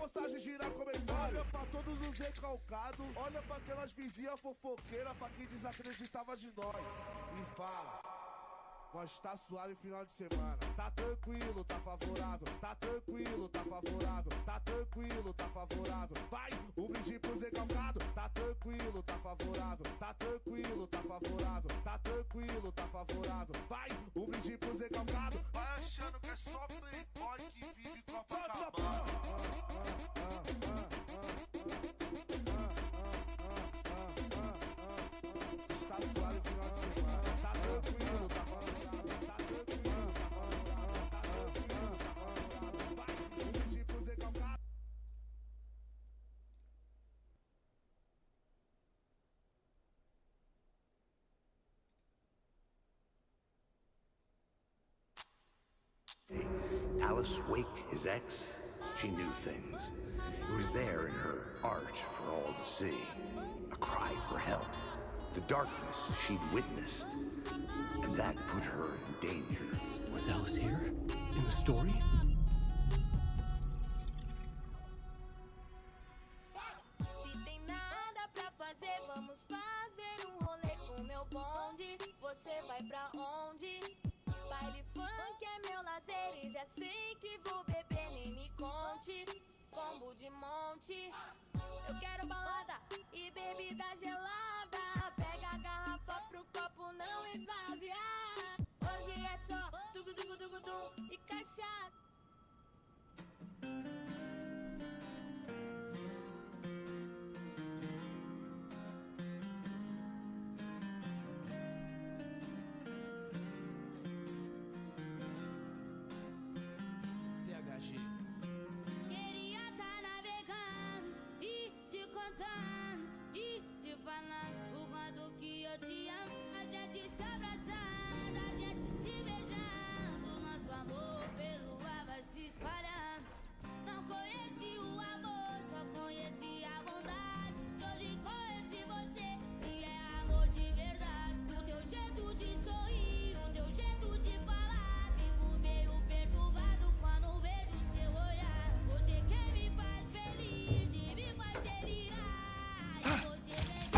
postagem girar comentário. Olha pra todos os recalcados, olha pra aquelas vizinhas fofoqueiras, pra quem desacreditava de nós. E fala: nós tá suave final de semana. Tá tranquilo, tá favorável. Tá tranquilo, tá favorável. Tá tranquilo, tá favorável. Vai, um brinde pros recalcados. Tá tranquilo, tá favorável. Tá tranquilo, tá favorável. Tá tranquilo, tá favorável. Vai, um brinde pros recalcados. Vai achando que é só playboy que vive Copacabana. Está suave final de semana. Tá tranquilo, tá favorável. Tá tranquilo, tá favorável. Tá tranquilo, tá favorável. Vai, um brinde pros recalcados. Alice Wake, his ex, she knew things. It was there in her art for all to see. A cry for help. The darkness she'd witnessed. And that put her in danger. Was Alice here? In the story? Se tem nada pra fazer, vamos fazer rolê com meu bonde. Você vai pra onde? Baile funk é meu lazer e já sei que vou beber, nem me conte. Combo de monte. Eu quero balada e bebida gelada. Pega a garrafa pro copo não esvaziar. Hoje é só tugu-dugu-dugu-dum e cachaça. Queria tá navegando e te contando e te falando o quanto que eu te amo. A gente se abraçando, a gente se beijando. Nosso amor pelo ar vai se espalhando. Não conheci o amor, só conheci a bondade. Hoje conheci você e é amor de verdade. O teu jeito de sorrir, o teu jeito de falar. Fico meio perturbado quando vejo seu olhar. Você quem me faz feliz e me faz delirar. E você vem me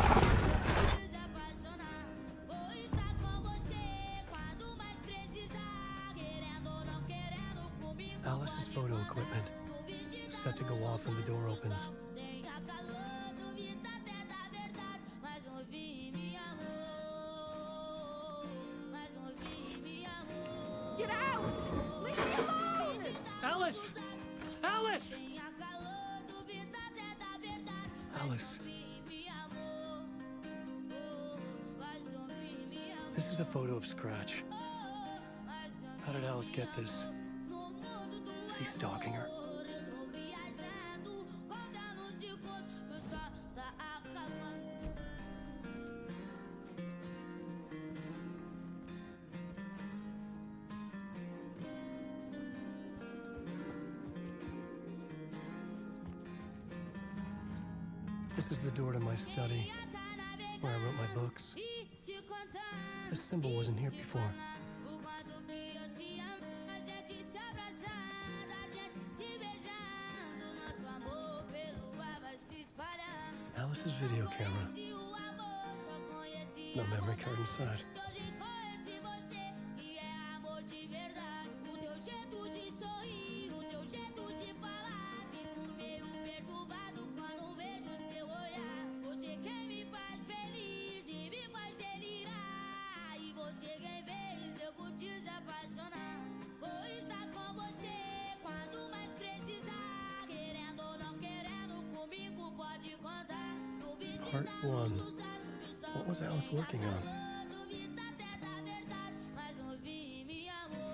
desapaixonar. Vou estar com você quando mais precisar. Querendo ou não querendo comigo. Alice's photo equipment. Set to go off when the door opens. Tenha calor, duvida até da verdade. Mas ouvi, me amor. Mas ouvi, me amor. Get out! Leave me alone! Alice! Alice! Tenha calor, duvida até da verdade. Alice, Me amor. Mas ouvi, me amor. this is a photo of Scratch. How did Alice get this? No mundo do Is he stalking her? amor, eu tô viajando. Contando os segundos que o sol tá acabando. This is the door to my study, where I wrote my books. E te contando. This symbol wasn't here before. O quanto que eu te amo. A gente se abraçando, a gente se beijando. Nosso amor pelo ar vai se espalhando. Alice's video camera. Se o amor só conheci No memory card inside. hoje conheci você e é amor de verdade. O teu jeito de sorrir, o teu jeito de falar. Fico meio perturbado quando vejo seu olhar. Você quem me faz feliz e me faz delirar. E você quem fez eu por desapaixonar. Vou estar com você quando mais precisar. Querendo ou não querendo comigo pode contar. Part 1. What was Alice working on? Duvida até da verdade, mas ouvi, me amor.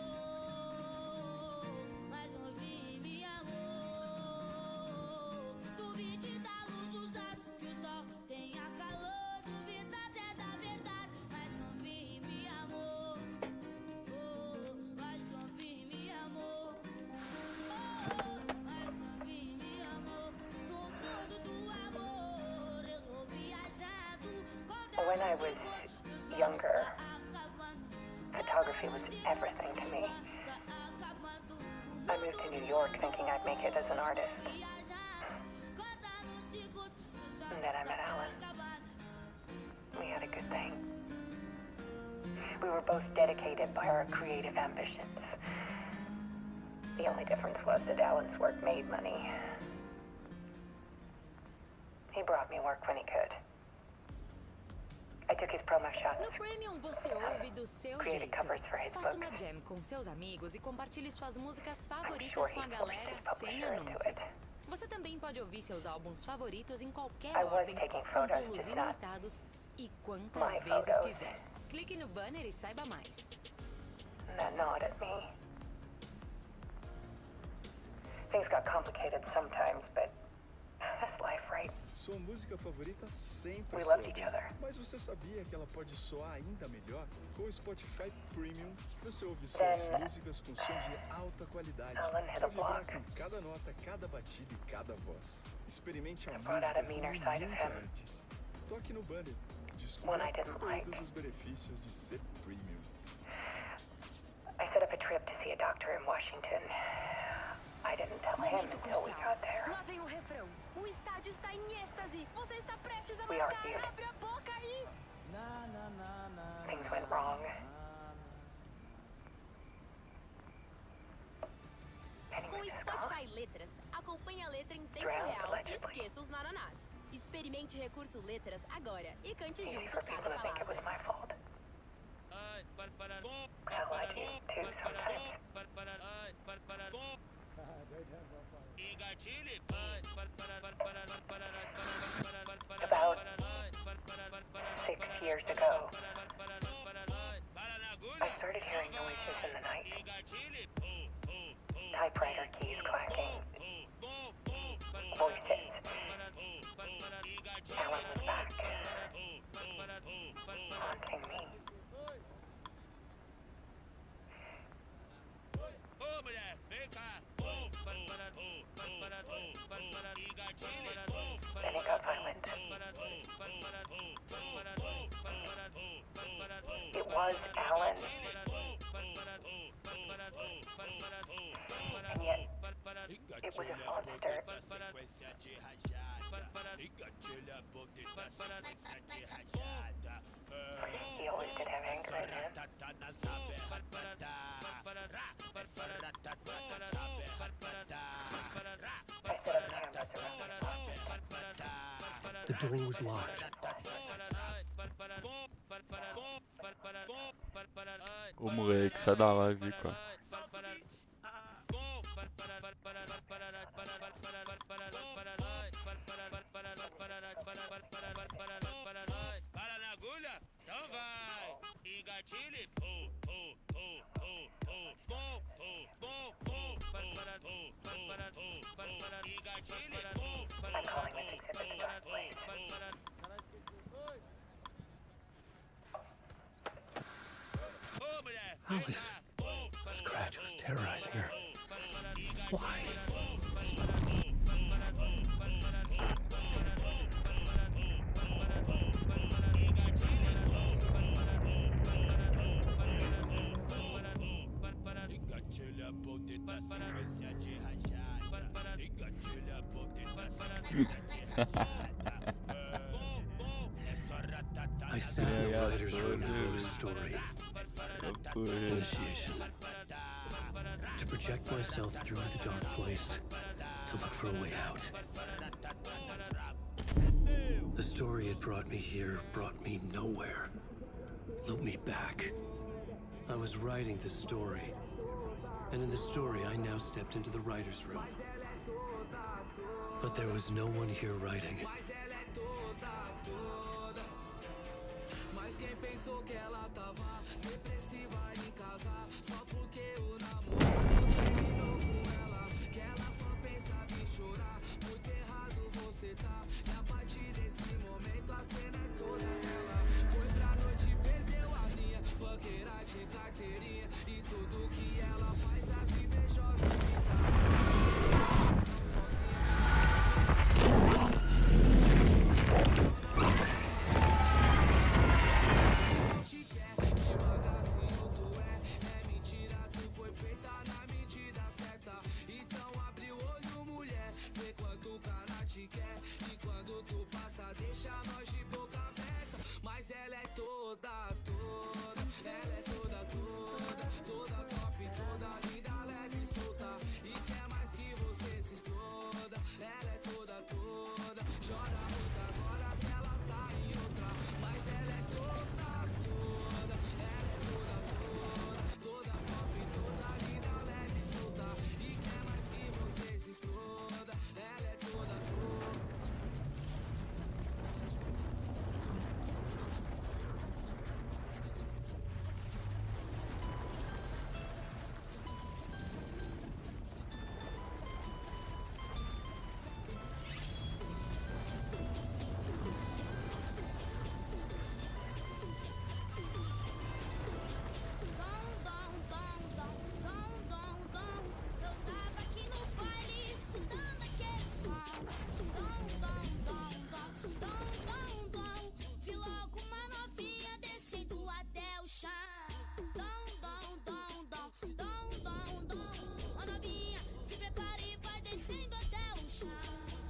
Mas ouvi, me amor. Duvide da luz dos astros, que o sol tenha calor. Duvida até da verdade, mas ouvi, me amor. Mas ouvi, me amor. Mas ouvi, me amor. No mundo do amor, eu tô viajando. When I was younger, photography was everything to me. I moved to New York thinking I'd make it as an artist. And then I met Alan. We had a good thing. We were both dedicated by our creative ambitions. The only difference was that Alan's work made money. He brought me work when he could. I took his promo shots. No Premium você ouve do seu Created jeito. covers for his Faça books. uma jam com seus amigos e compartilhe suas músicas I'm favoritas sure com a he forced galera his sem publisher into anúncios. it. Você também pode ouvir seus álbuns favoritos em qualquer I was ordem, taking com photos, pulos just not ilimitados e quantas my vezes photos. quiser. Clique no banner e saiba mais. And that nod at me. Things got complicated sometimes, but that's life, right? Sua música favorita sempre We soa loved each bem. other. Mas você sabia que ela pode soar ainda melhor? Com o Spotify Premium, você ouve suas Then, músicas com som de alta qualidade. Alan hit Pra a vibrar block. com cada nota, cada batida e cada voz. Experimente a brought out música a meaner como side of nunca him. antes. Toque no banner. One I Descubra didn't todos like. os benefícios de ser Premium. I set up a trip to see a doctor in Washington. I didn't tell him until we got there. Lá vem o refrão. O estádio está em êxtase. Você está prestes a We marcar. argued. Abre a boca aí. Things went wrong. Penny Com was o pissed off. Spotify Letras, acompanhe a letra em tempo Drowned, real e allegedly. esqueça os nananás. Experimente o recurso Letras agora e cante Easy junto for people cada to think it was palavra. my fault. I like you too sometimes. About 6 years ago, I started hearing noises in the night. Typewriter keys clacking. Voices. Alan was back. Haunting me. Then it got violent. It was Alan. And yet, it was a monster. He always did have anger in him. I set up cameras around the spot. The door was locked. Ô moleque, sai da live, cara. Bala na agulha? Então vai! Engatilhe! I'm calling this exhibit birthplace. Oh, this scratch was terrorizing her. Why? Engatilha poteta, sequência de rajada. Engatilha poteta, sequência de rajada. É só ratatá. I sat in the writer's room and wrote a story. Initiation. To project myself through the dark place, to look for a way out. The story had brought me here, brought me nowhere. Looped me back. I was writing the story. And in the story, I now stepped into the writer's room. But there was no one here writing. Mas quem pensou que ela tava depressiva em casa só porque o namoro terminou com ela, que ela só pensava em chorar, muito errado você tá. E a partir desse momento a cena é toda ela. Foi pra noite, perdeu a linha, banqueira de carteirinha, e tudo que ela faz as invejosas quer e quando passa, deixa nós de boca aberta. Mas ela é toda, ela é toda, toda top, toda linda, leve e solta. E quer mais que você se exploda. Ela é toda, chora muito agora que ela tá em outra. Mas ela é toda, ela é toda top, toda linda, leve e solta. E quer mais que você se exploda. Ela é toda, Eu tava aqui no baile escutando aquele som. Vi logo uma novinha descendo até o chão. Ó novinha, se prepare e vai descendo até o chão.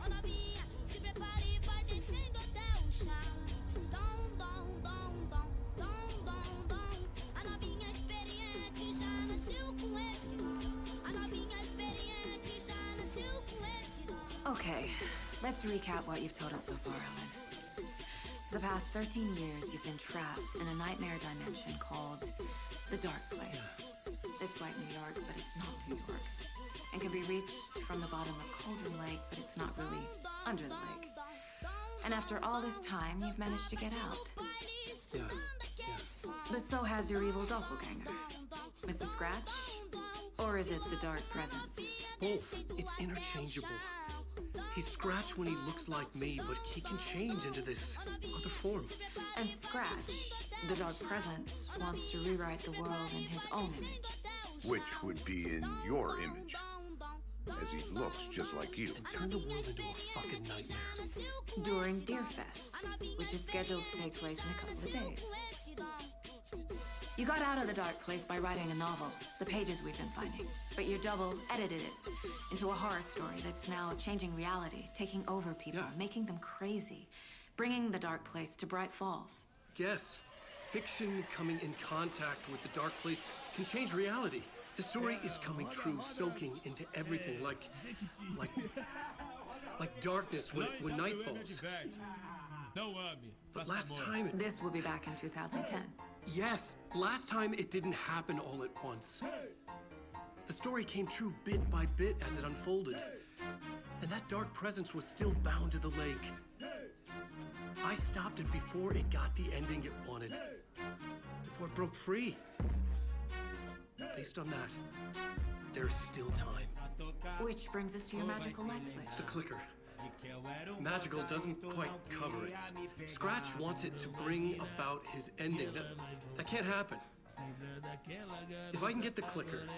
Ó novinha, se prepare e vai descendo até o chão. A novinha experiente já nasceu com esse dom. A novinha experiente já nasceu com esse dom. Okay, let's recap what you've told us so far, Ellen. For the past 13 years, you've been trapped in a nightmare dimension called the Dark Place. It's like New York, but it's not New York. And can be reached from the bottom of Cauldron Lake, but it's not really under the lake. And after all this time, you've managed to get out. Yeah. But so has your evil doppelganger, Mr. Scratch? Or is it the Dark Presence? Both. It's interchangeable. He's Scratch when he looks like me, but he can change into this other form. And Scratch, the Dark Presence, wants to rewrite the world in his own image. Which would be in your image, as he looks just like you. And turn the world into a fucking nightmare. During Deer Fest, which is scheduled to take place in a couple of days. You got out of the Dark Place by writing a novel, the pages we've been finding. But your double edited it into a horror story that's now changing reality, taking over people, making them crazy, bringing the Dark Place to Bright Falls. Yes, fiction coming in contact with the Dark Place can change reality. The story is coming true, soaking into everything, like darkness when night falls. But last time... This will be back in 2010. Yes, last time it didn't happen all at once. The story came true bit by bit as it unfolded. And that dark presence was still bound to the lake. I stopped it before it got the ending it wanted. Before it broke free. Based on that, there's still time. Which brings us to your magical light switch. The clicker. Magical doesn't quite cover it. Scratch wants it to bring about his ending. That can't happen. If I can get the clicker,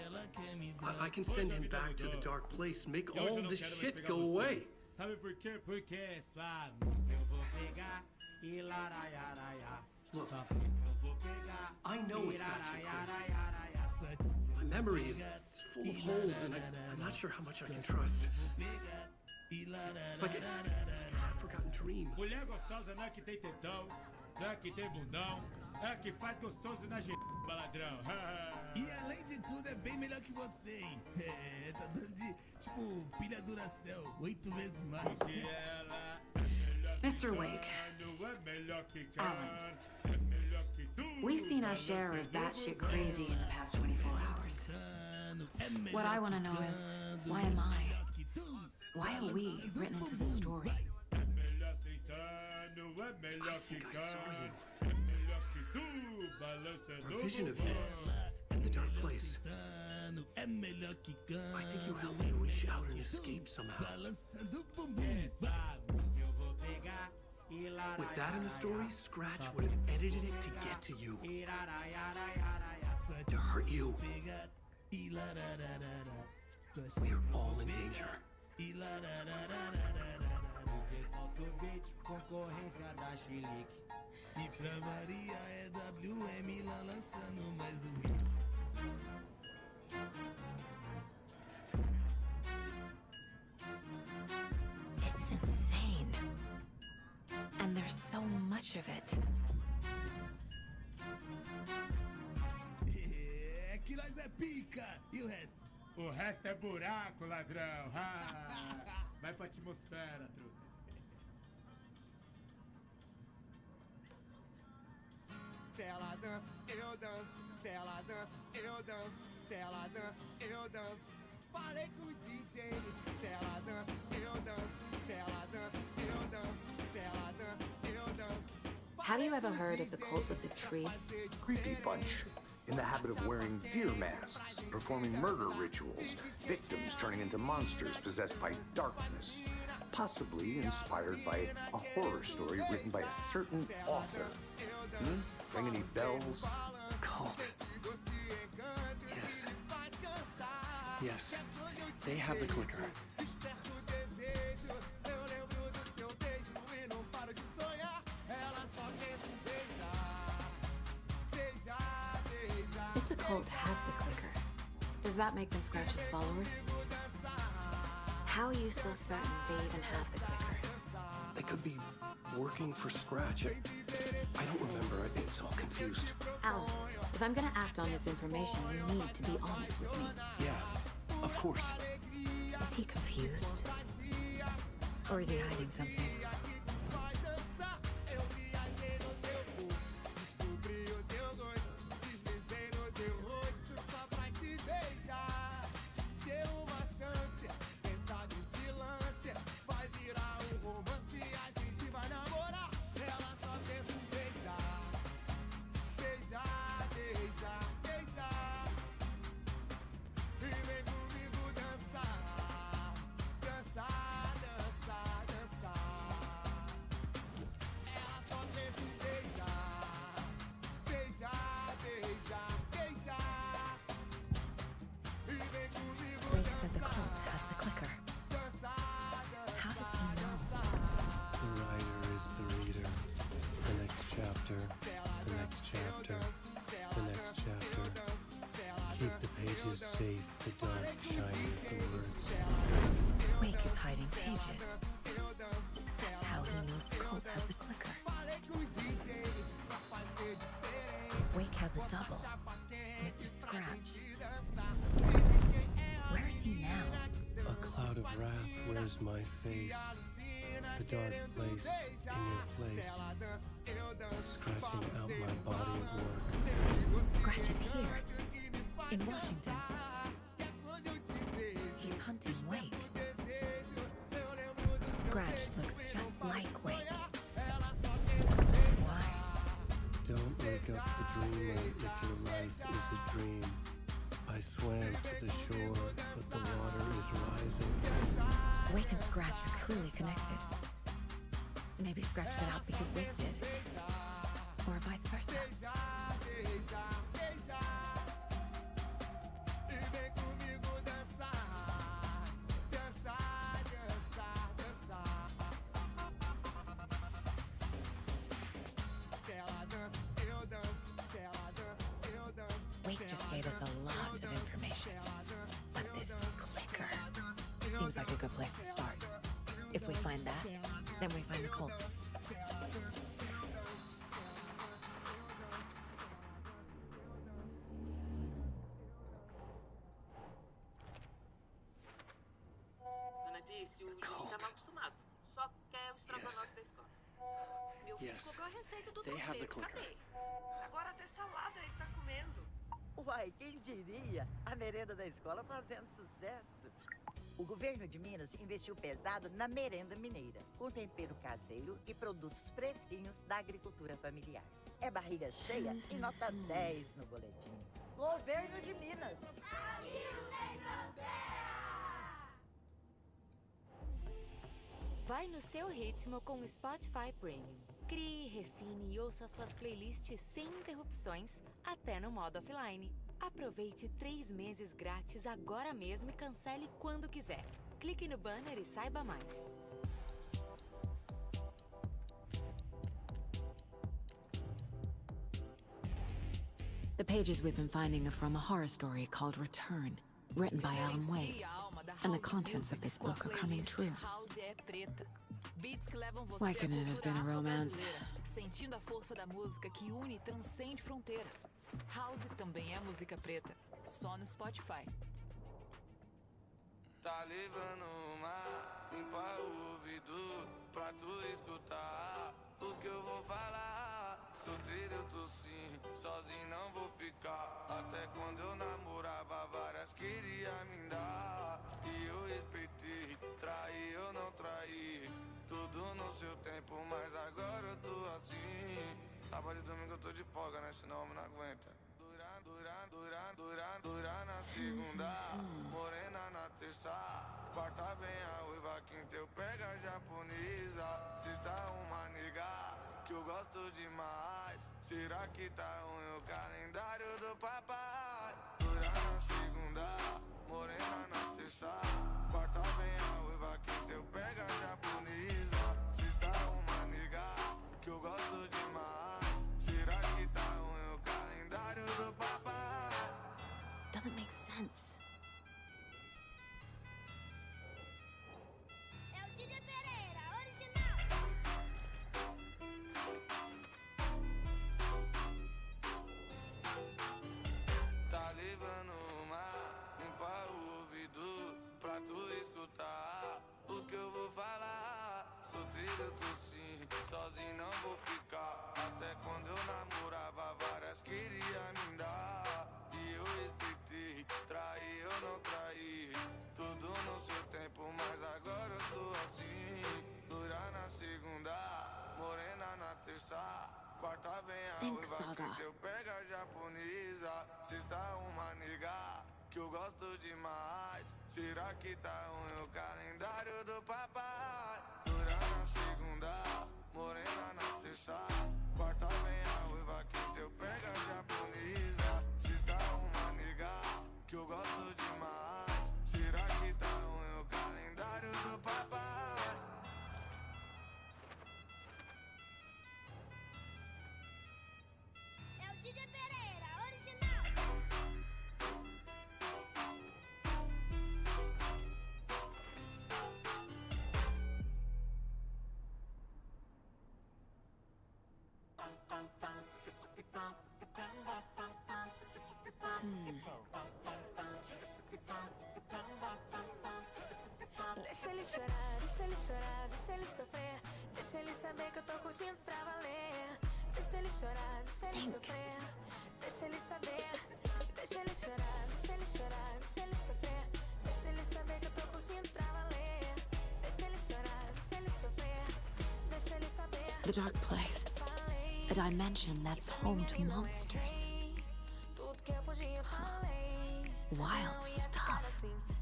I can send him back to the Dark Place, make all this shit go away. Look, I know it's got you crazy. My memory is full of holes, and I'm not sure how much I can trust. It's like a half-forgotten dream. Mulher gostosa não é que tem tetão, não é que tem bundão, é que faz gostoso na baladrão. E além de tudo é bem melhor que você, hein? É, tá dando de, tipo, pilha duração, 8 vezes mais. Que ela Mr. Wake, Alan, we've seen our share of batshit crazy in the past 24 hours. What I want to know is, why am I? Why are we written into the story? I think I saw you. A vision of you in the Dark Place. I think you helped me reach out and escape somehow. With that in the story, Scratch would have edited it to get to you. To hurt you. We are all in danger. Concorrência da Chilique. E pra variar é WM lá lançando mais um hit. It's insane. much of it. É que nós é pica. E o resto? O resto é buraco, ladrão. Ah, vai pra atmosfera, truta. Se ela dança, eu danço. Se ela dança, eu danço. Se ela dança, eu danço. Falei com o DJ. Se ela dança, eu danço. Se ela dança, eu danço. Se ela dança, eu danço. Have you ever heard of the cult of the tree? Creepy bunch. In the habit of wearing deer masks, performing murder rituals, victims turning into monsters possessed by darkness, possibly inspired by a horror story written by a certain author. Ring any bells? Cult. Yes. Yes. They have the clicker. If the cult has the clicker, does that make them Scratch's followers? How are you so certain they even have the clicker? They could be working for Scratch. I don't remember. It's all confused. Alan, if I'm gonna act on this information, you need to be honest with me. Yeah, of course. Is he confused? Or is he hiding something? Wake said the cult has the clicker. How does he know? The writer is the reader. The next chapter. The next chapter. The next chapter. Keep the pages safe, the dark shining with the words. Wake is hiding pages. That's how he knows the cult has the clicker. Wake has a double, Mr. Scratch. Where is he now? A cloud of wrath wears my face. The dark place in your place. Scratching out my body of work. Scratch is here, in Washington. He's hunting Wake. Scratch looks just like Wake. Why? Don't wake up the dreamer if your life is a dream. I swam to the shore, but the water is rising. Wake and Scratch are clearly connected. Maybe Scratch got out because Wake did. Or vice versa. Wake just gave us a lot of information. But this clicker seems like a good place to start. If we find that, then we find the cult. Dona disse, o Júlio tá mal acostumado. Só quer o estrogonofe da escola. Meu filho Yes. cobrou a receita do They have the tempero. clicker. Cadê? Agora até salada ele tá comendo. Uai, quem diria? A merenda da escola fazendo sucesso. O governo de Minas investiu pesado na merenda mineira, com tempero caseiro e produtos fresquinhos da agricultura familiar. É barriga cheia e nota 10 no boletim. Governo de Minas. Vai no seu ritmo com o Spotify Premium. Crie, refine e ouça suas playlists sem interrupções, até no modo offline. Aproveite 3 meses grátis agora mesmo e cancele quando quiser. Clique no banner e saiba mais. The pages we've been finding are from a horror story called Return, written by Alan Wake. And the contents of this book are coming true. House é preta. Beats que levam você Why à couldn't it have cultura been a romance? afro-brasileira, sentindo a força da música que une e transcende fronteiras. House também é música preta, só no Spotify. Tá levando uma, limpa o ouvido pra tu escutar o que eu vou falar. Solteiro eu tô sim, sozinho não vou ficar. Até quando eu namorava, várias queria me dar. E eu respeitei, traí eu não traí. Tudo no seu tempo, mas agora eu tô assim. Sábado e domingo eu tô de folga, né? Senão eu não aguenta. Dura na segunda, morena na terça, quarta vem a uiva, quinta eu pego a japonesa. Sexta uma nega que eu gosto demais. Será que tá ruim o calendário do papai? Dura na segunda, morena na terça, quarta vem a uiva, quinta eu pego a japonesa. Sexta uma nega que eu gosto demais. Será que tá ruim o calendário do papai? Doesn't make sense. É o DJ Pereira, original. Tá levando uma, limpa o ouvido pra tu escutar o que eu vou falar. Solteiro eu tô sim, sozinho não vou ficar. Até quando eu namorava, várias queria me dar. E eu respeitei, traí eu não traí. Tudo no seu tempo, mas agora eu tô assim. Dura na segunda, morena na terça, quarta vem a Thanks, uiva, Saga. quinta eu pego a japonesa. Sexta uma nega que eu gosto demais. Será que tá ruim o calendário do papai? Dura na segunda, morena na terça, quarta vem a uiva, quinta eu pego a japonesa. Sexta uma nega que eu gosto demais. Será que tá ruim o calendário do papai? É o DJ Pereira, original. Deixa ele chorar, deixa ele chorar, deixa ele sofrer. Deixa ele saber que eu tô curtindo pra valer. Deixa ele chorar, deixa ele sofrer. Deixa ele saber. Deixa ele chorar, deixa ele chorar, deixa ele sofrer. Deixa ele saber que eu tô curtindo pra valer. Deixa ele chorar, deixa ele sofrer. Deixa ele saber. The dark place. A dimension that's home to monsters. Tudo que eu podia falei. Wild stuff.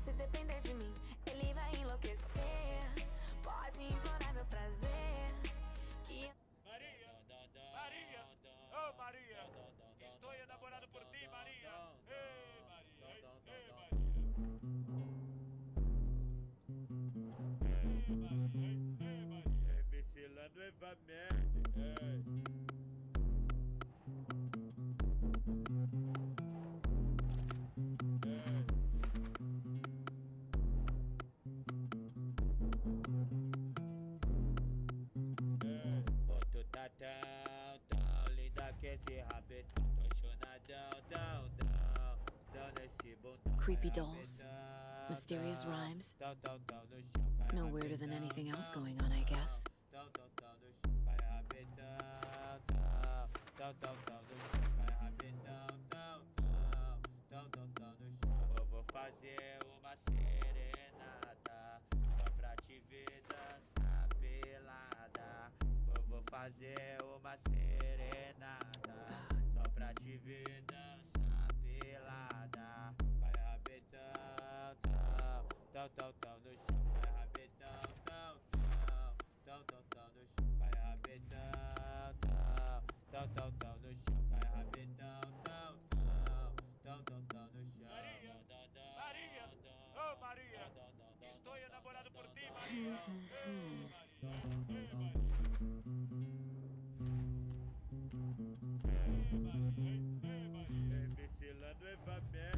Se depender de mim, ele vai enlouquecer. Pode implorar meu prazer. Que Maria, Maria, oh Maria, estou enamorado por ti, Maria. Ei, Maria, ei, Maria. Ei, Maria, ei, Maria. MC nuevamente. Tão linda que esse rabetão, tô chonadão, dão nesse bundão. Creepy dolls. Mysterious rhymes. No weirder than anything else going on, I guess. Tão no chão, vai rabetão, tão no chão, vai rabetão, tão no chão. Eu vou fazer uma serenata só pra te ver dançar pelada. Eu vou fazer uma serenata só pra te ver dançar pelada. Vai rabetão, tão no chão, vai rabetão, tão no chão, vai rabetão, tão no chão, vai rabetão, tão no chão. Maria, oh Maria, estou enamorado por ti, Maria. MC nuevamente.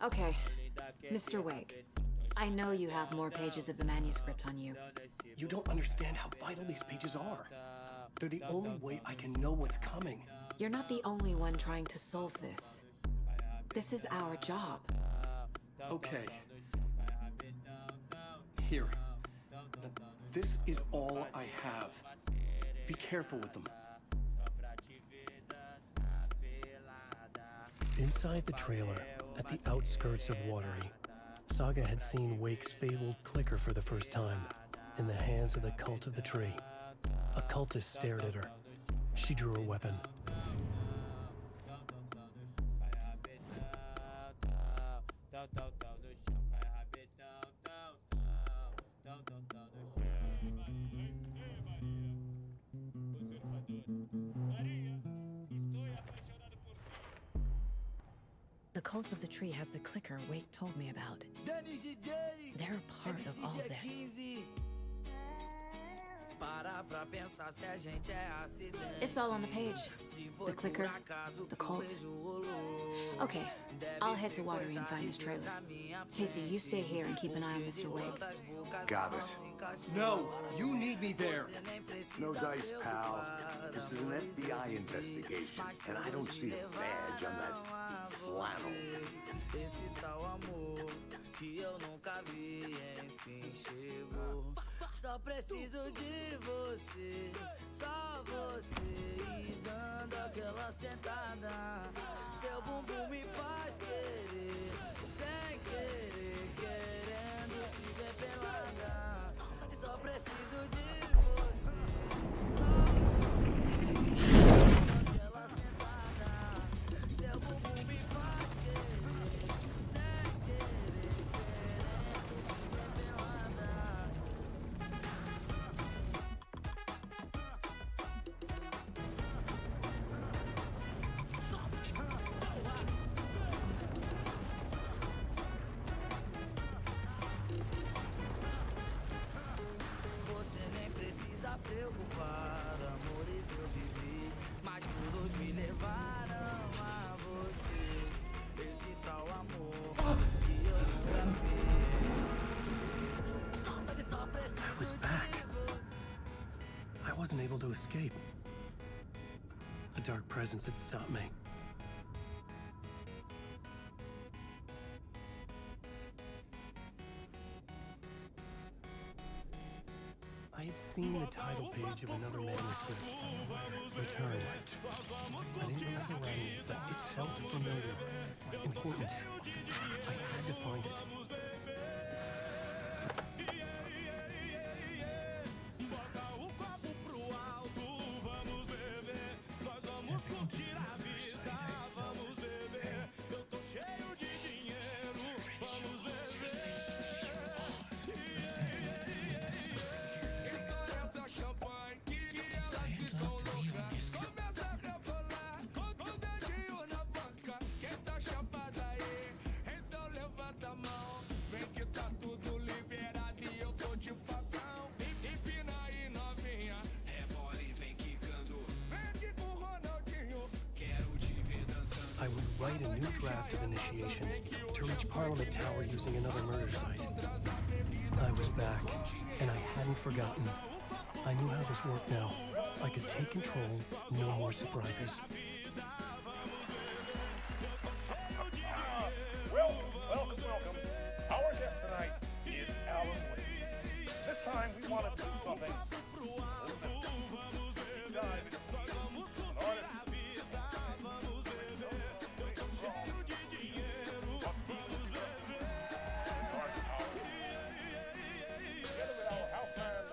Okay, Mr. Wake. I know you have more pages of the manuscript on you. You don't understand how vital these pages are. They're the only way I can know what's coming. You're not the only one trying to solve this. This is our job. Okay. Here. This is all I have. Be careful with them. Inside the trailer, at the outskirts of Watery, Saga had seen Wake's fabled clicker for the first time, in the hands of the Cult of the Tree. A cultist stared at her. She drew her weapon. The Cult of the Tree has the clicker Wake told me about. They're a part of all this. It's all on the page. The clicker, the cult. Okay, I'll head to Watery and find this trailer. Casey, you stay here and keep an eye on Mr. Wake. Got it. No, you need me there. No dice, pal. This is an FBI investigation, and I don't see a badge on that flannel. Só preciso de você, só você e dando aquela sentada. Seu bumbum me faz querer, sem querer, querendo te ver pelada. Só preciso de você, só você e dando aquela sentada. Seu bumbum me faz querer, sem querer, querendo te ver pelada. Preocupar, amores eu vivi, mas todos me levaram a você. Esse tal amor que eu nunca vi. Só I was back. I wasn't able to escape. A dark presence had stopped me. I had seen the title page of another manuscript, Return. I didn't know the writing, but it felt familiar, important. I had to find it. I would write a new draft of initiation to reach Parliament Tower using another murder site. I was back, and I hadn't forgotten. I knew how this worked now. I could take control, no more surprises. Welcome. Our guest tonight is Alan Wake. This time we want to do something a little different. Dive into an artist. Together with our house band,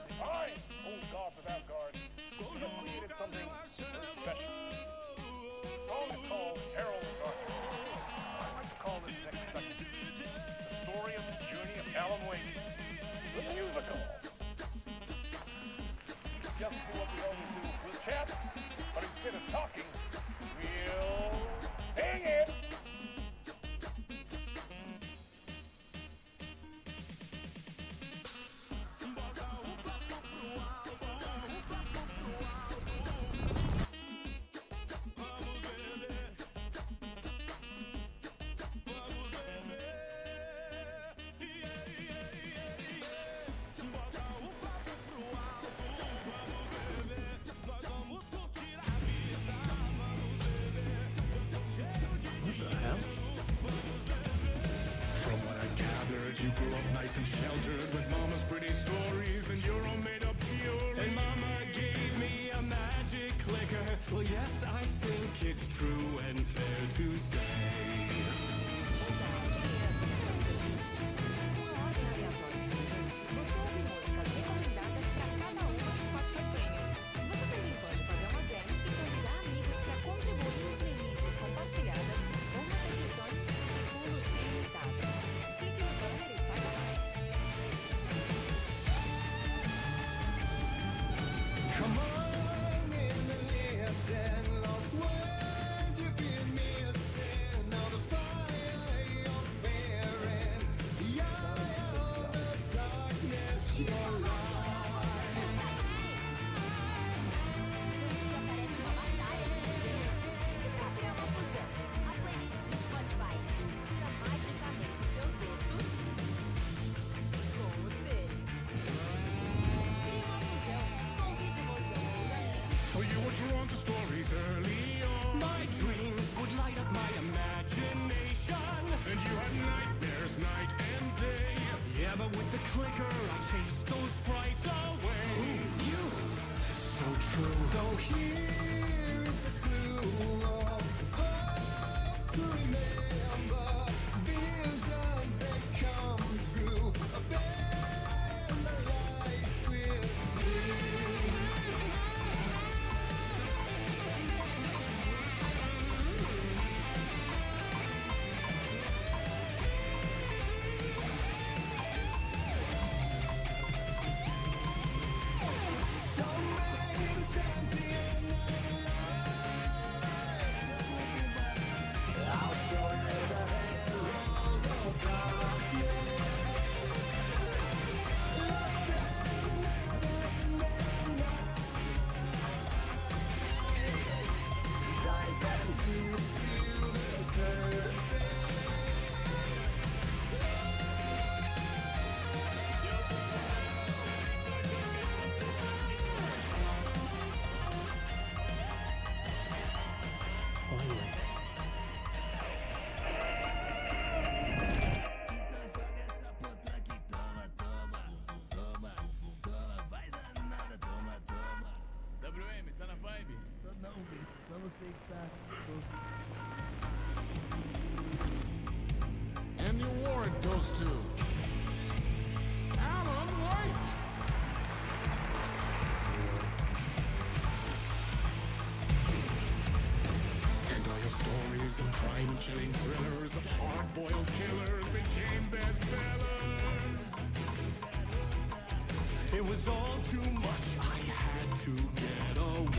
old gods of Asgard, we have created something very special. nice and sheltered with mama's pretty stories and your own made-up fury. And mama gave me a magic clicker. Well, yes, I think it's true and fair to say. Você ouve músicas recomendadas para cada uma no Spotify Premium. Você também pode fazer uma jam e convidar amigos para contribuir em playlists compartilhadas com repetições e pulos ilimitados. Clique no banner e saiba mais. Come on in and listen, lost words you've been missing. Now the fire you're bearing, the eye of the darkness you're light. Sempre aparece uma batalha de ideias. E pra criar uma fusão, a playlist do Spotify mistura magicamente seus gostos com os deles. Crie uma fusão, convide você e os amigos. So you were drawn to stories early on. My dreams would light up my imagination, and you had nightmares night and day. Yeah, but with the clicker I chased those frights away. Who knew? So true. So here is the clue of hope to remember. Visions that come true. Bend the lights with steel. WM, tá na vibe? Tô não, bicho. Só você que tá. And the award goes to Alan Wake. And all your stories of crime and chilling thrillers, of hard-boiled killers became bestsellers. It was all too much, I had to get away.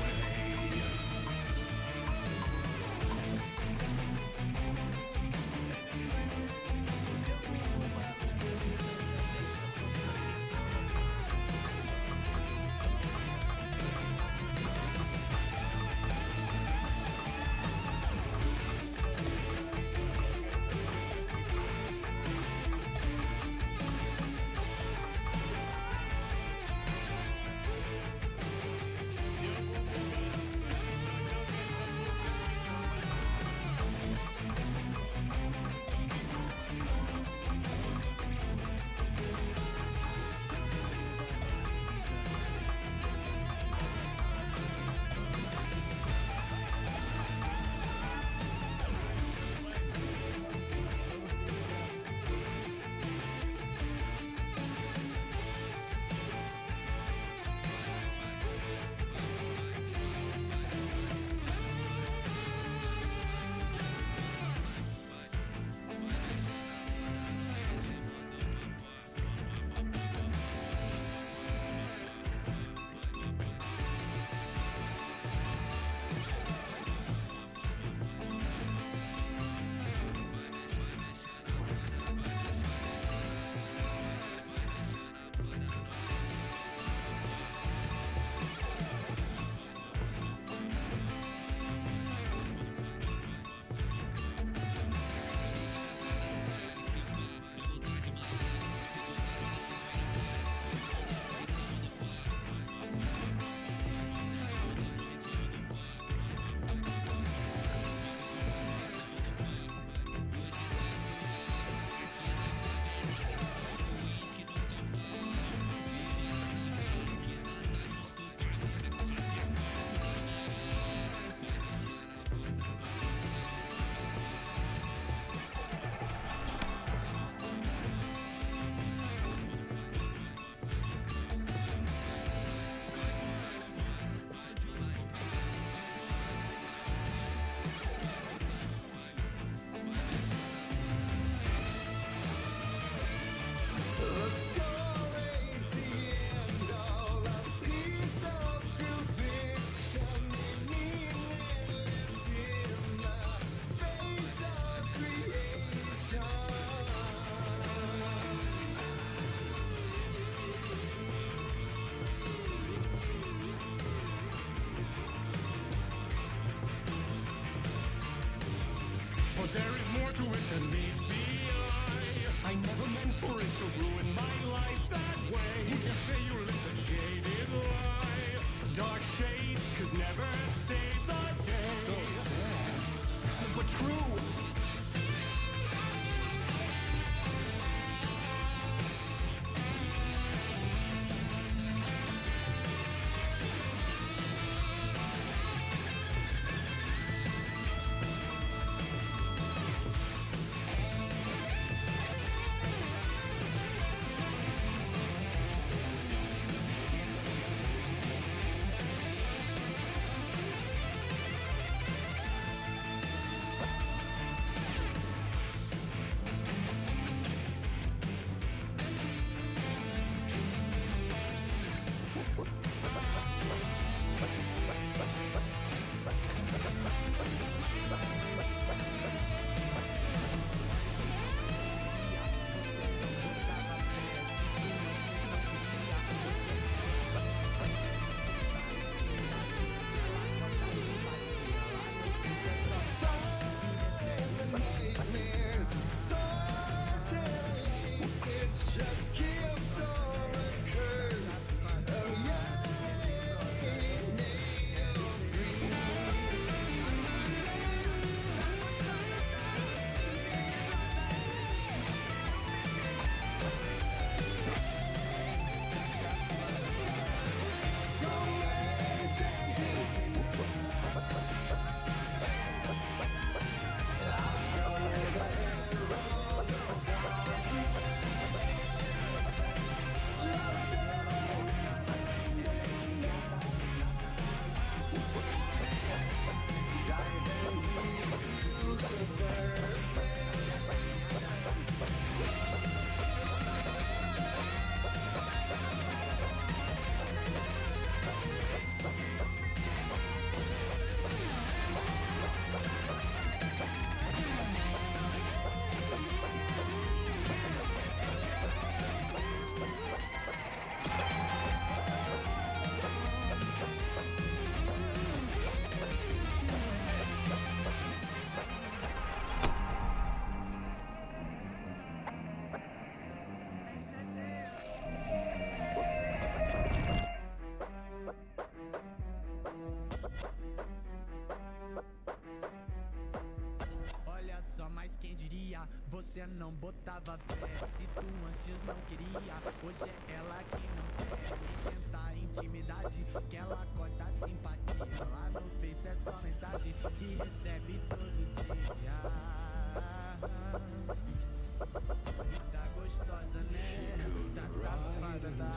Você não botava fé, se tu antes não queria. Hoje é ela que não quer inventar intimidade, que ela corta a simpatia. Lá no Face é só mensagem que recebe todo dia. Tá gostosa, né? Tá safada, tá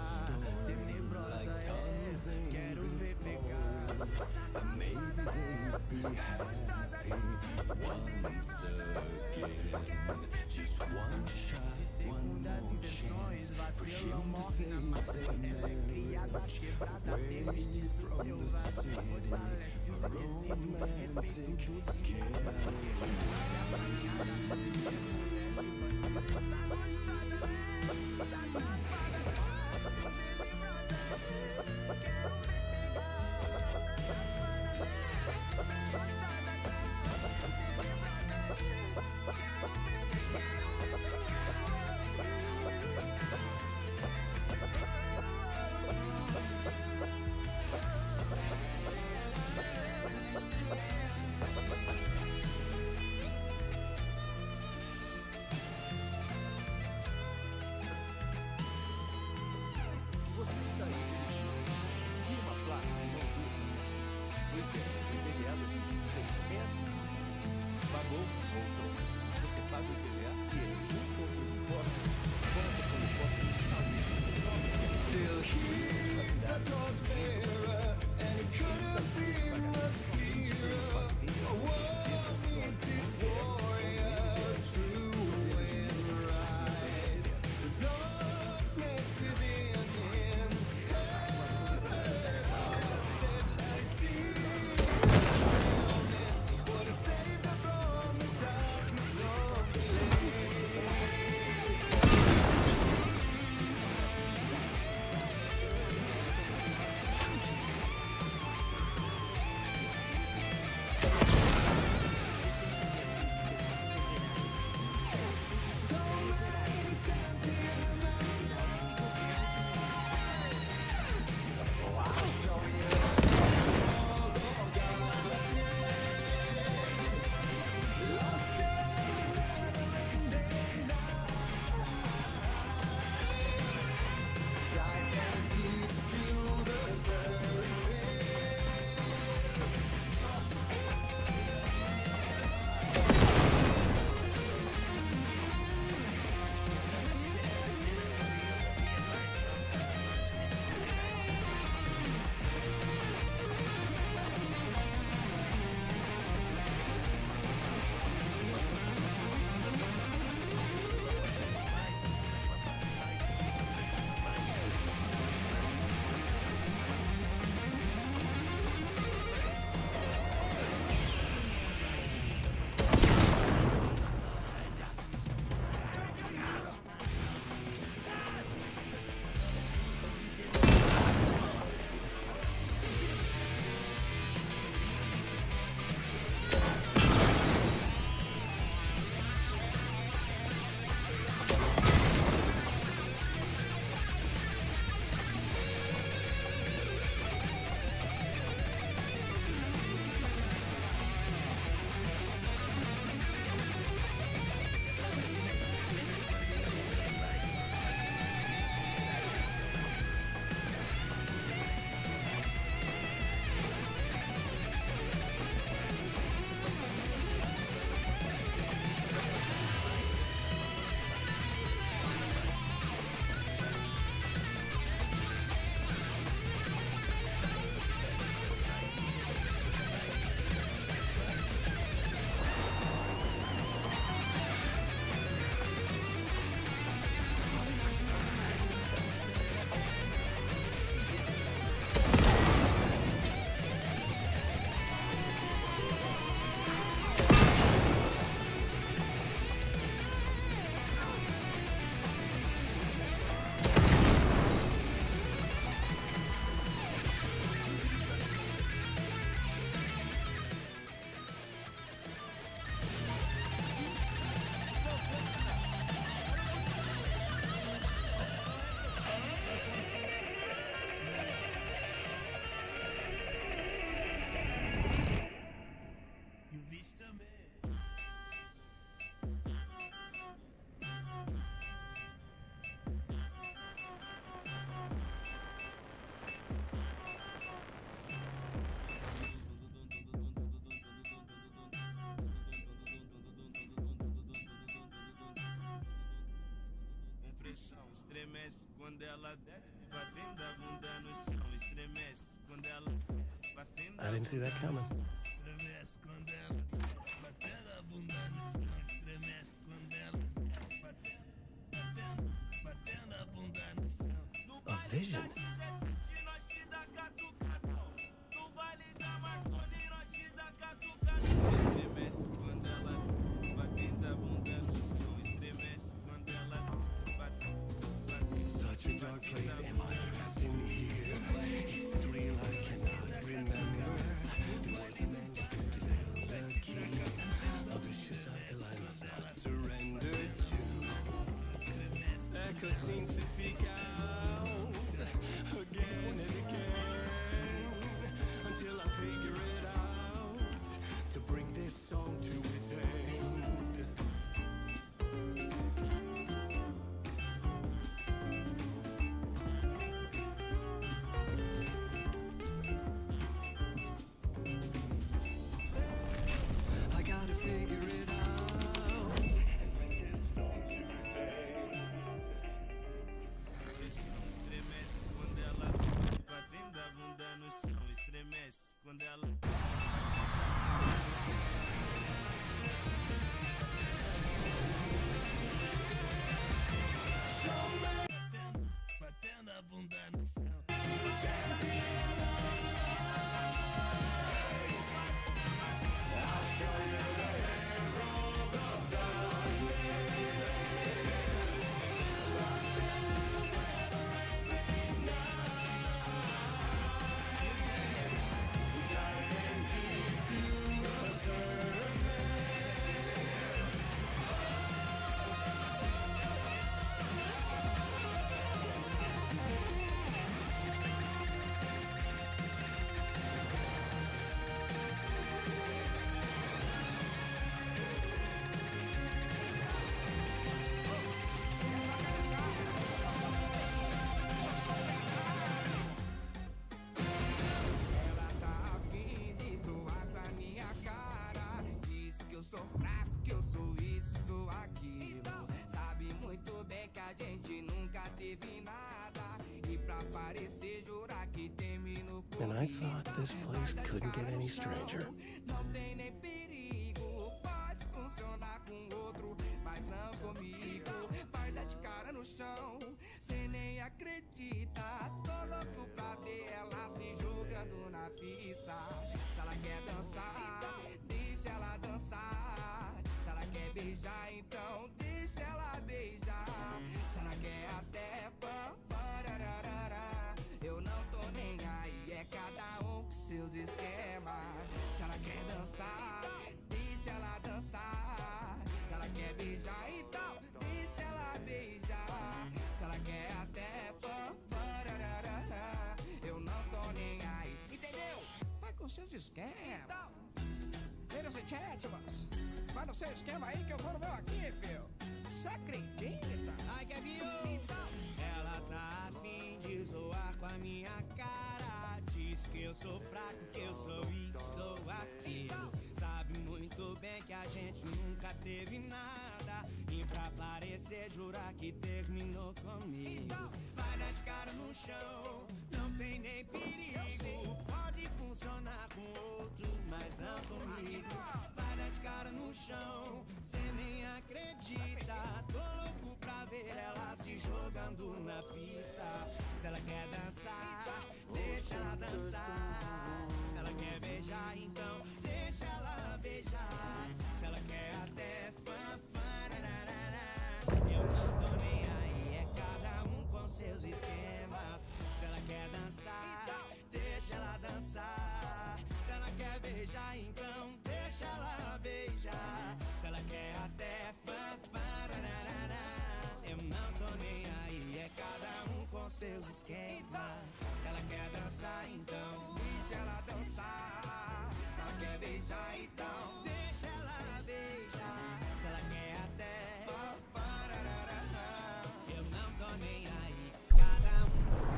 tenebrosa, é. Quero ver pegar. Tá safada, né? Tá gostosa, tá tenebrosa, é. Quero ver pegar. De segundas intenções, vacilão morre na massa. Ela é criada, quebrada, tem o instinto selvagem. Fortalece os esquecidos, respeito dos incomodados. Olha a manhada, diz que é mulher de bandido. Tá gostosa, né? Tá safada, tá tenebrosa, é. Quero ver pegar. Tá safada, né? Tá gostosa, tá tenebrosa, é. Quero ver pegar. estremece quando ela desce, batendo a bunda no chão. Estremece quando ela desce, batendo I didn't see that coming. estremece quando ela desce, batendo a bunda no chão. Estremece quando ela desce, batendo a bunda no chão. No baile da 17 nós te dá catucadão. No baile da Marconi nós te dá catucadão. Estremece quando ela desce, batendo a bunda no chão. Estremece quando ela desce, Such a dark place, am I trapped in here? It's real, I cannot remember. There was a man just the key. A vicious cycle I must not surrender to. Echo seems to speak out again and again until I figure it out to bring this song to its end. I gotta figure it out. Estremece quando ela desce, batendo a bunda no chão. Estremece quando ela batendo a bunda no chão. Ela tá afim de zoar com a minha cara. Diz que eu sou fraco, que eu sou isso, sou aquilo. Sabe muito bem que a gente nunca teve nada. E pra parecer jurar que terminou And I comigo. thought this place couldn't get any stranger. Não tem nem perigo. Pode funcionar com outro, mas não comigo. Vai dar de cara no chão, cê nem acredita. Tô louco pra ver ela se jogando na pista. Se ela quer dançar, deixa ela dançar. Se ela quer beijar, então deixa ela beijar. Se ela quer até parararara, eu não tô nem aí, é cada um com seus esquemas. Se ela quer dançar, deixa ela dançar. Se ela quer beijar, então deixa ela beijar. Se ela quer até parararara, eu não tô nem aí, entendeu? Vai com seus esquemas. Vira esse chat, mas vai no seu esquema aí que eu vou no meu aqui, filho. Cê acredita? Ai, que ela tá afim de zoar com a minha cara. Diz que eu sou fraco, que eu sou isso, sou aquilo. Sabe muito bem que a gente nunca teve nada. E pra parecer jurar que terminou comigo. Vai dar de cara no chão, não tem nem perigo. Pode funcionar com outro, mas não comigo. Vai dar de cara no chão, cê nem acredita. Tô louco pra ver ela se jogando na pista. Se ela quer dançar, deixa ela dançar. Se ela quer beijar, então deixa ela beijar. Se ela quer até eu não tô nem aí, é cada um com seus esquemas. Se ela quer dançar, deixa ela dançar. Se ela quer beijar, então deixa ela beijar. Se ela quer até eu não tô nem aí, é cada um com seus esquemas. Se ela quer dançar, então deixa ela dançar. Se ela quer beijar, então deixa ela beijar. Se ela quer até eu não tô nem aí, cada um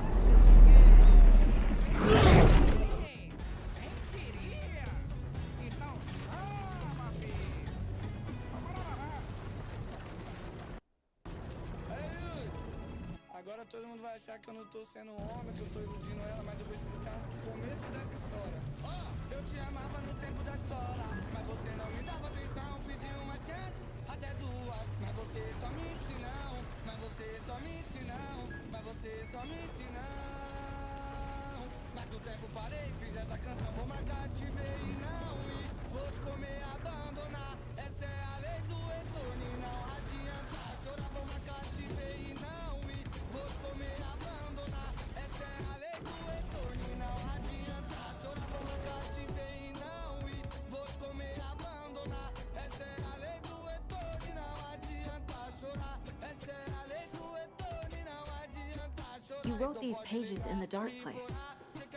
com seus esquemas. Quem queria? Então chama, filho. vai achar que eu não tô sendo homem, que eu tô iludindo ela, mas eu vou explicar o começo dessa história. Eu te amava no tempo da escola, mas você não me dava atenção, pedi uma chance, até duas, mas você só me disse não, mas você só me disse não, mas você só me disse não. Mas do tempo parei, fiz essa canção, vou marcar, te ver e não ir, vou te comer, abandonar, essa é a lei do retorno e não adianta chorar, vou marcar, te ver e não ir, vou te comer, abandonar, essa é a lei do retorno e não adianta chorar, vou marcar, te ver e não ir, vou te comer, abandonar, essa é a lei do retorno e não adianta chorar, essa é a lei do retorno e não adianta chorar. You wrote these pages in the dark place.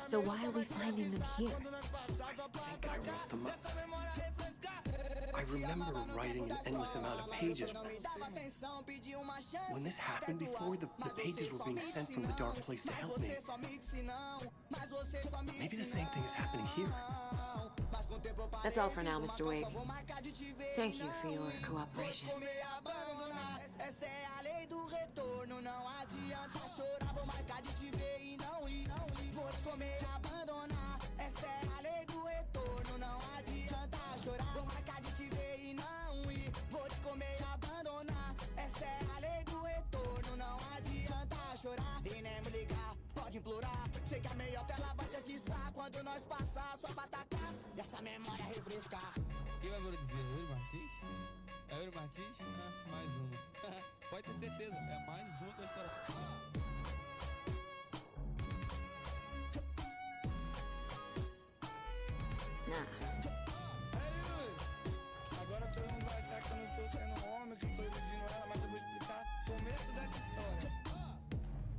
So why are we finding them here? I think I wrote them up. I remember writing an endless amount of pages. When this happened before, the pages were being sent from the dark place to help me. Maybe the same thing is happening here. That's all for now, Mr. Wake. Thank you for your cooperation. Essa é a lei do retorno, não adianta chorar, vou marcar de te ver e não ir, vou te comer, abandonar. Essa é a lei do retorno, não adianta chorar, vou marcar de te ver e não ir, vou te comer, abandonar. Essa é a lei do retorno, não adianta chorar e nem me ligar, pode implorar. Sei que a meia tela vai te atiçar quando nós passar, só pra atacar e essa memória refrescar. Quem vai dizer? Yuri Martins? É Yuri Martins? Ah, mais uma. Pode ter certeza, é mais uma da história. Agora todo mundo vai achar que eu não tô sendo homem, que eu tô iludindo ela, mas eu vou explicar o começo dessa história.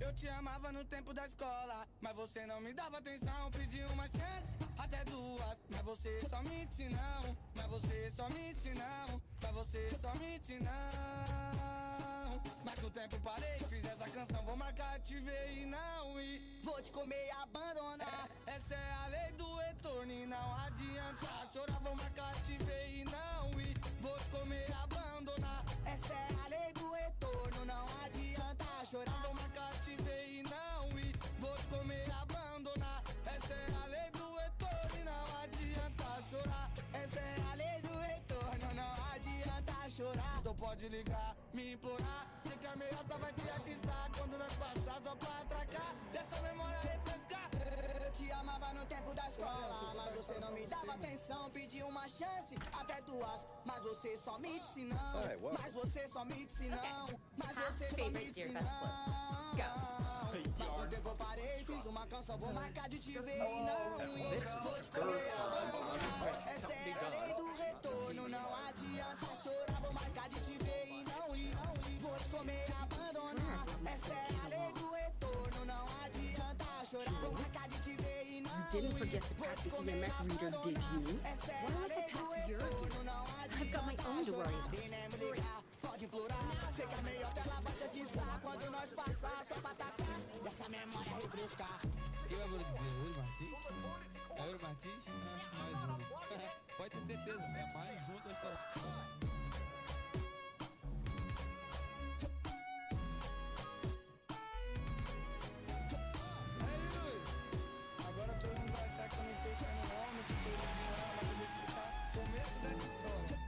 Eu te amava no tempo da escola, mas você não me dava atenção, pedi uma chance, até duas, mas você só me disse não, mas você só me disse não, mas você só me disse não. Mas do tempo parei, fiz essa canção, vou marcar, te ver e não ir, vou te comer e abandonar. Essa é a lei do retorno e não adianta chorar, vou marcar, te ver e não ir, vou te comer e abandonar. Essa é a lei do retorno, não adianta chorar, vou marcar, te ver e não ir, vou te comer e abandonar. Essa é a lei do retorno e não adianta chorar. Essa é a lei do retorno, não adianta chorar. Então pode ligar, me implorar, sei que a meiota vai te atiçar quando nós passar só pra atracar, dessa memória refrescar. Eu te amava no tempo da escola, mas você não me dava atenção, pedi uma chance, até duas, mas você só me disse não, mas você só me disse não, mas você só me disse não. Mas com o tempo eu parei, fiz uma canção, vou marcar de te ver e não ir, vou te comer, abandonar. Essa é a lei do retorno, não adianta chorar, vou marcar de te ver e não ir, vou te comer, abandonar. Essa é a lei do retorno, não adianta chorar, vou marcar de te ver e não ir, Didn't forget to pack the EMF reader, did you? essa é a lei do retorno, não I've got my own to worry about. e nem me ligar, pode implorar. Sei que a meiota ela vai te atiçar quando nós passar, só pra atacar e essa memória refrescar. Quem vai dizer? Yuri Martins? É Yuri Martins? Ah, mais uma. Pode ter certeza, é mais uma da história. Agora todo mundo vai achar que eu não tô sendo homem, que eu tô iludindo ela, mas eu vou explicar o começo dessa história.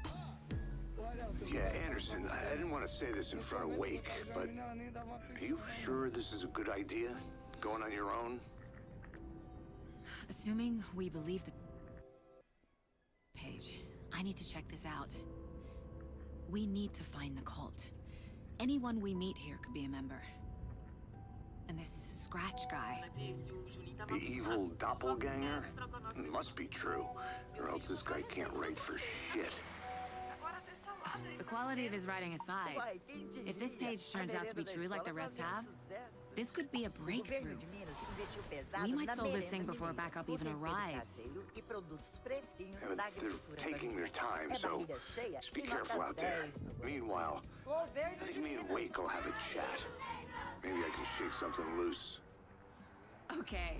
Yeah, Anderson, I didn't want to say this in front of Wake, but are you sure this is a good idea? Going on your own? Assuming we believe the page, I need to check this out. We need to find the cult. Anyone we meet here could be a member. And this Scratch guy. The evil doppelganger? Must be true, or else this guy can't write for shit. The quality of his writing aside, if this page turns out to be true like the rest have, this could be a breakthrough. We might solve this thing before backup even arrives. Yeah, but they're taking their time, so just be careful out there. Meanwhile, I think me and Wake will have a chat. Maybe I can shake something loose. Okay.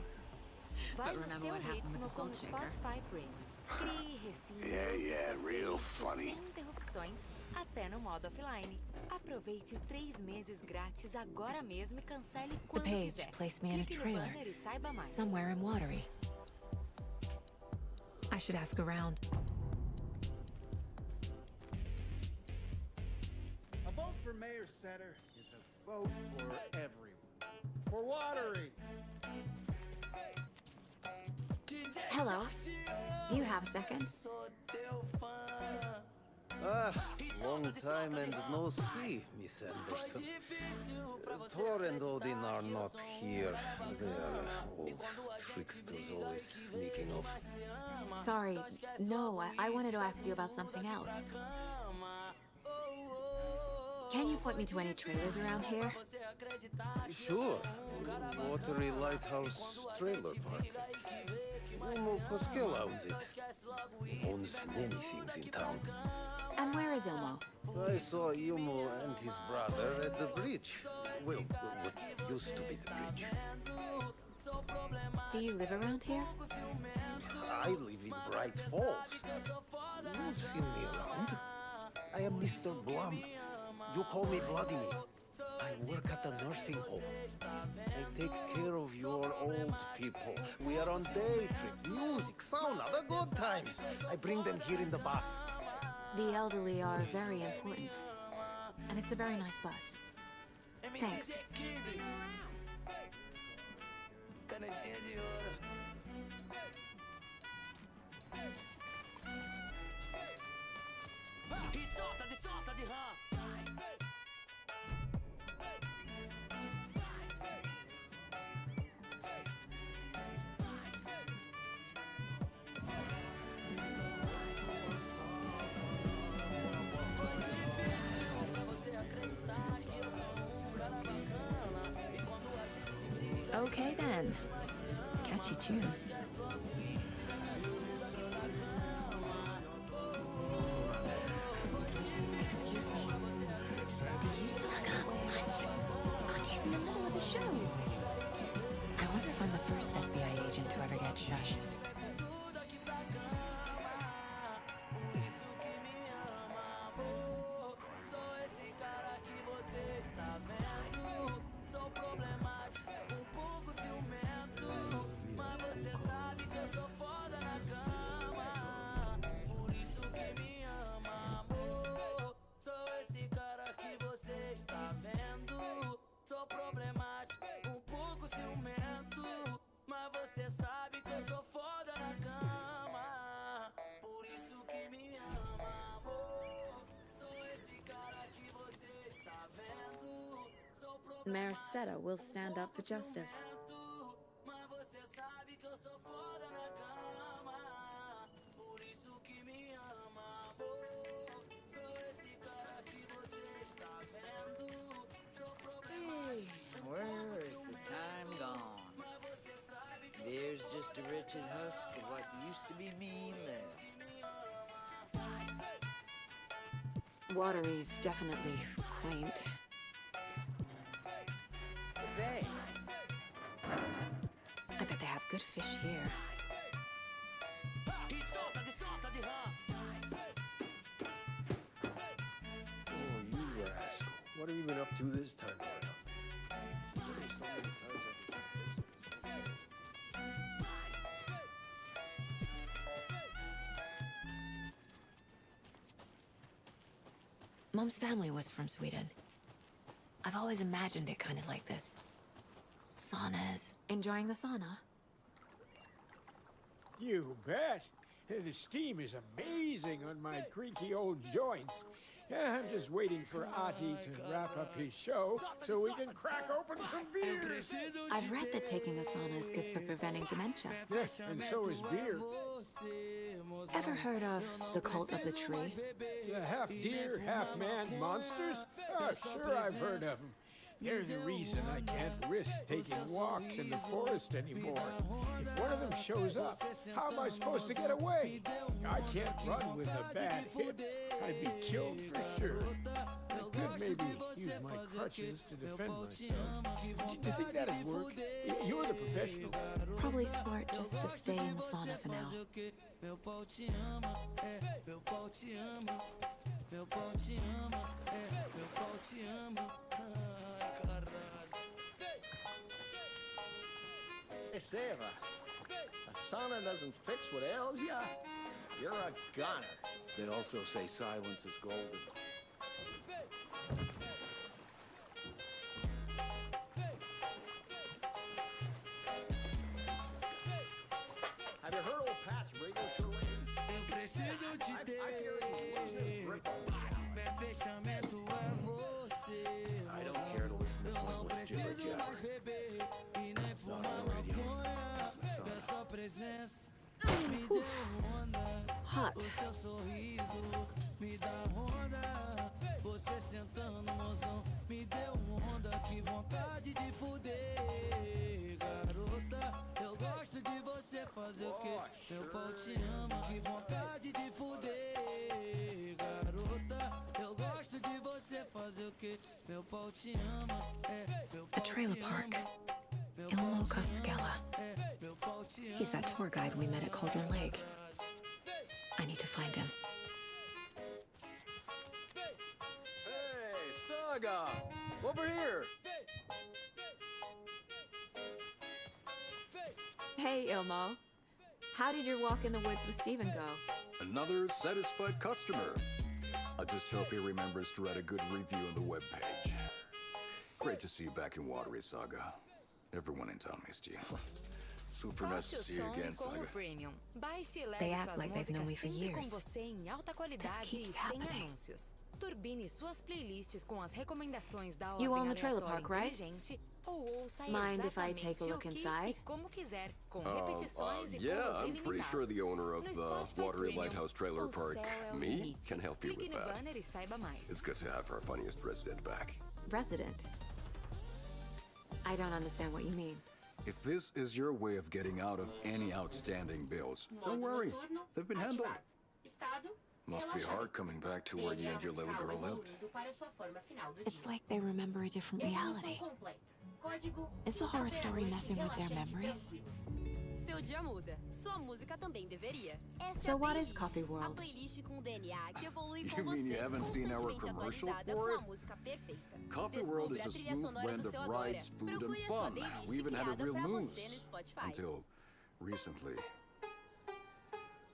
Vai But no remember seu what happened with ritmo the soul com o shaker. Spotify Premium. Crie, refine Yeah, e ouça yeah, suas real playlists funny. sem interrupções até no modo offline. Aproveite 3 meses grátis agora mesmo e cancele The quando page quiser. placed me in a Clique no trailer, banner e saiba mais. somewhere in Watery. I should ask around. A vote for Mayor Setter is a vote for everyone. For Watery. Hello. Do you have a second? Ah, long time and no see, Miss Anderson. Thor and Odin are not here. They are old tricksters always sneaking off. Sorry. No, I wanted to ask you about something else. Can you point me to any trailers around here? Sure. Watery Lighthouse Trailer Park. Ilmo Koskela owns it. He owns many things in town. And where is Ilmo? I saw Ilmo and his brother at the bridge. Well, what used to be the bridge. Do you live around here? I live in Bright Falls. You've seen me around. I am Mr. Blum. You call me Vladimir. I work at a nursing home. I take care of your old people. We are on day trip, music, sauna, the good times. I bring them here in the bus. The elderly are very important. And it's a very nice bus. Thanks. Okay then. Catchy tune. Excuse me. Do you Auntie in the middle of the show. I wonder if I'm the first FBI agent to ever get shushed. Mayor Seta will stand up for justice. Hey, where's the time gone? There's just a wretched husk of what used to be me left. Watery's definitely quaint. Good day. I bet they have good fish here. Oh, you rascal. What have you been up to this time around? There's been so many times I could fix this. Mom's family was from Sweden. I've always imagined it kind of like this. Saunas. Enjoying the sauna? You bet. The steam is amazing on my creaky old joints. I'm just waiting for Ati to wrap up his show so we can crack open some beers. I've read that taking a sauna is good for preventing dementia. Yes, and so is beer. Ever heard of the cult of the tree? The half deer, half man monsters? Oh, sure, I've heard of them. They're the reason I can't risk taking walks in the forest anymore. If one of them shows up, how am I supposed to get away? I can't run with a bad hip. I'd be killed for sure. I could maybe use my crutches to defend myself. Do you think that'd work? You're the professional. Probably smart just to stay in the sauna for now. meu pau te ama, meu pau te ama. Ai, caralho. Hey, Seva, a sauna doesn't fix what ails ya? You're a goner. They also say silence is golden. Have you heard old Pat's radio show lately? Eu preciso te ter. Meu fechamento é você. I don't care to listen to Eu não pointless jibber preciso mais jabber. beber e nem fumar maconha. Da sua presença me deu onda. Hot. O seu sorriso me dá onda. Você sentando, mozão, me deu onda. Que vontade de fuder, garota. Eu gosto de você fazer o quê? Meu pau te ama. Que vontade de fuder, garota. Eu gosto de você fazer o quê? Meu pau te ama. Meu A pau trailer te park. ama. Ilmo Koskela. He's that tour guide we met at Cauldron Lake. I need to find him. Hey, Saga! Over here! Hey, Ilmo. How did your walk in the woods with Steven go? Another satisfied customer. I just hope he remembers to write a good review on the webpage. Great to see you back in Watery, Saga. Everyone in town missed you. Super nice to see you again, Saga. Premium. Baixe e leve They act suas like they've known me for músicas sempre com years. você em alta qualidade e keeps sem happening. anúncios. Turbine suas playlists com as recomendações da You ordem own the trailer aleatória park, right? inteligente ou ouça Mind if I exatamente take a look o que inside? e como quiser, com repetições e Yeah, pulos I'm pretty ilimitados. sure the owner of No the Spotify Watery Premium, Lighthouse Trailer o Park, céu é o me, limite. can help you Clique with no that. banner e saiba mais. It's good to have our funniest resident back. Resident? I don't understand what you mean. If this is your way of getting out of any outstanding bills, don't worry. They've been handled. Must be hard coming back to where you and your little girl lived. It's like they remember a different reality. Is the horror story messing with their memories? Seu dia muda. Sua música também deveria. So what is Coffee A World? playlist com DNA que evolui You com mean você, you haven't seen our constantemente commercial atualizada for com it? a música perfeita. Coffee World is Descubra a a trilha smooth sonora blend do of seu agora. rides, food, and Procure a sua fun. playlist We even had a criada real pra moose. você no Spotify. Until recently.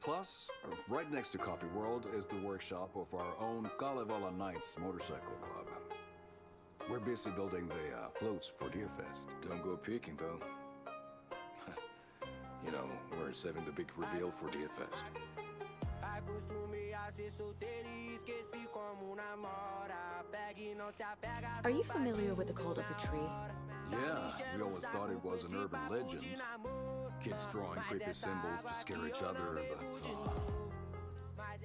Plus, right next to Coffee World is the workshop of our own Kalevala Knights Motorcycle Club. We're busy building the floats for Deerfest. Don't go peeking, though. You know, we're saving the big reveal for Deerfest. Acostumei a ser solteiro e esqueci como namora. Pega e não se apega. Are you familiar with the Cult of the Tree? Yeah, we always thought it was an urban legend. Kids drawing creepy symbols to scare each other, but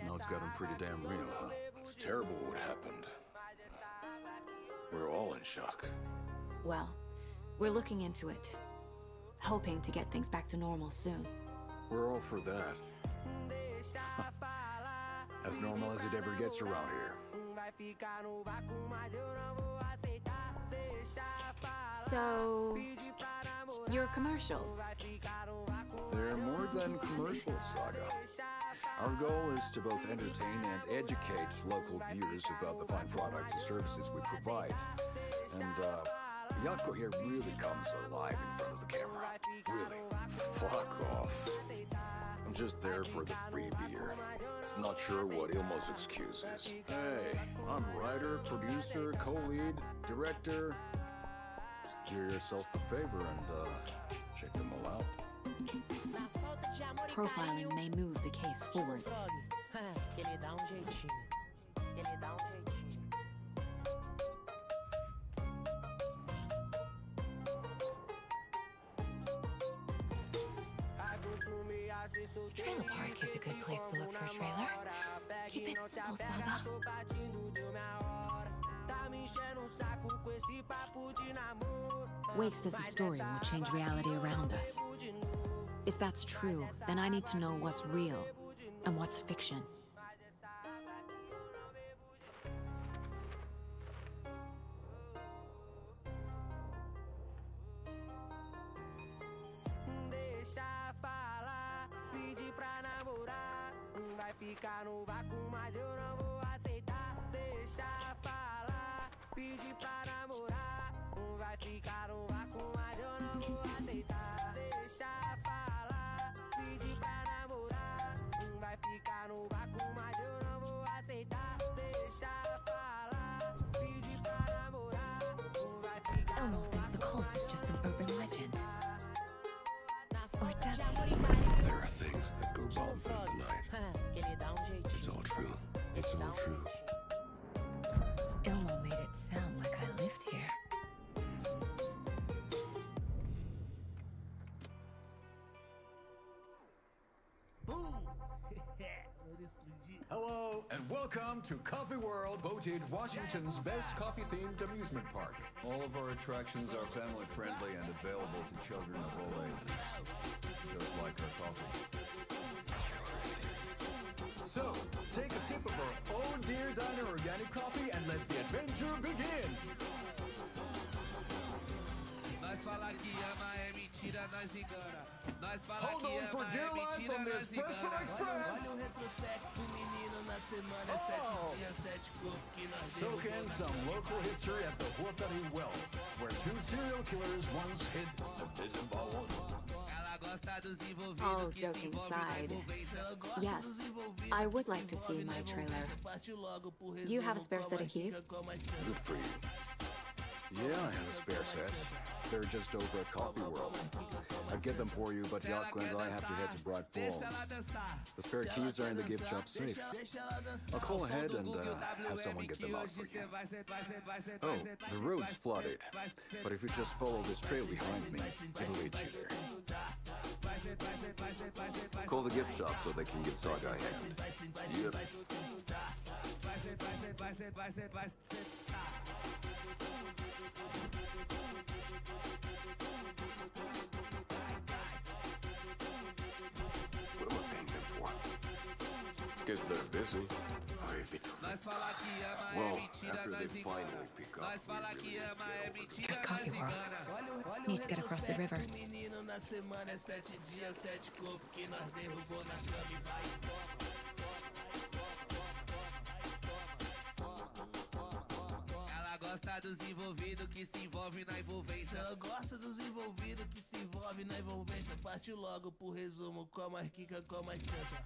now it's gotten pretty damn real, huh? It's terrible what happened. We're all in shock. Well, we're looking into it. Hoping to get things back to normal soon. We're all for that. As normal as it ever gets around here. So, your commercials. They're more than commercials, Saga. Our goal is to both entertain and educate local viewers about the fine products and services we provide. And, Yako here really comes alive in front of the camera. Really. Fuck off. I'm just there for the free beer. Not sure what Ilmo's excuse is. Hey, I'm writer, producer, co-lead, director. Do yourself a favor and, check them all out. Profiling may move the case forward. Ele dá jeitinho. Ele dá jeitinho. Trailer park is a good place to look for a trailer. Keep it simple, Saga. Wake says the story will change reality around us. If that's true, then I need to know what's real and what's fiction. Deixa falar, pedir pra namorar. Vai ficar no vácuo, mas eu não vou aceitar. deixa falar. Pedi pra namorar, vai ficar no vácuo, mas eu não vou aceitar. Deixa falar, pedi pra namorar, vai ficar no vácuo, mas eu não vou aceitar. Deixa falar, pedi pra namorar, vai ficar Elmo thinks the cult is just an urban legend. Or does he? There are things that go bump in the night. It's all true. It's all true. Elmo made it sound like I lived here. Hello, and welcome to Coffee World, voted Washington's best coffee-themed amusement park. All of our attractions are family-friendly and available to children of all ages, just like our coffee. So, take a sip of our Oh Dear Diner organic coffee and let the adventure begin! Nós fala que ama é mentira, nós engana. Nós fala Hold que on for ama dear é life mentira, on the nós Espresso engana. Express. Olha o retrospecto, menino, na semana é 7 dias, 7 corpos que nós Soak in some local history at the Huatari Well, where 2 serial killers once hid a Dizenbao. All joking aside, yes, I would like to see my trailer. Do you have a spare set of keys? Good for you. Yeah, I have a spare set. They're just over at Coffee World. I'd get them for you, but Yaku and I have to head to Bright Falls. The spare keys are in the gift shop safe. I'll call ahead and have someone get them out for you. Oh, the road's flooded, but if you just follow this trail behind me, it'll lead you there. Call the gift shop so they can get Saga a hand. Yep. What am I paying them for? Guess they're busy. Well, after they finally pick up, we really need to get over this. There's Coffee World. Need to get across the river. Ela gosta dos envolvidos que se envolve na envolvência. Ela gosta dos envolvidos que se envolve na envolvência. Parte logo pro resumo, com a mais quica, com a mais senta.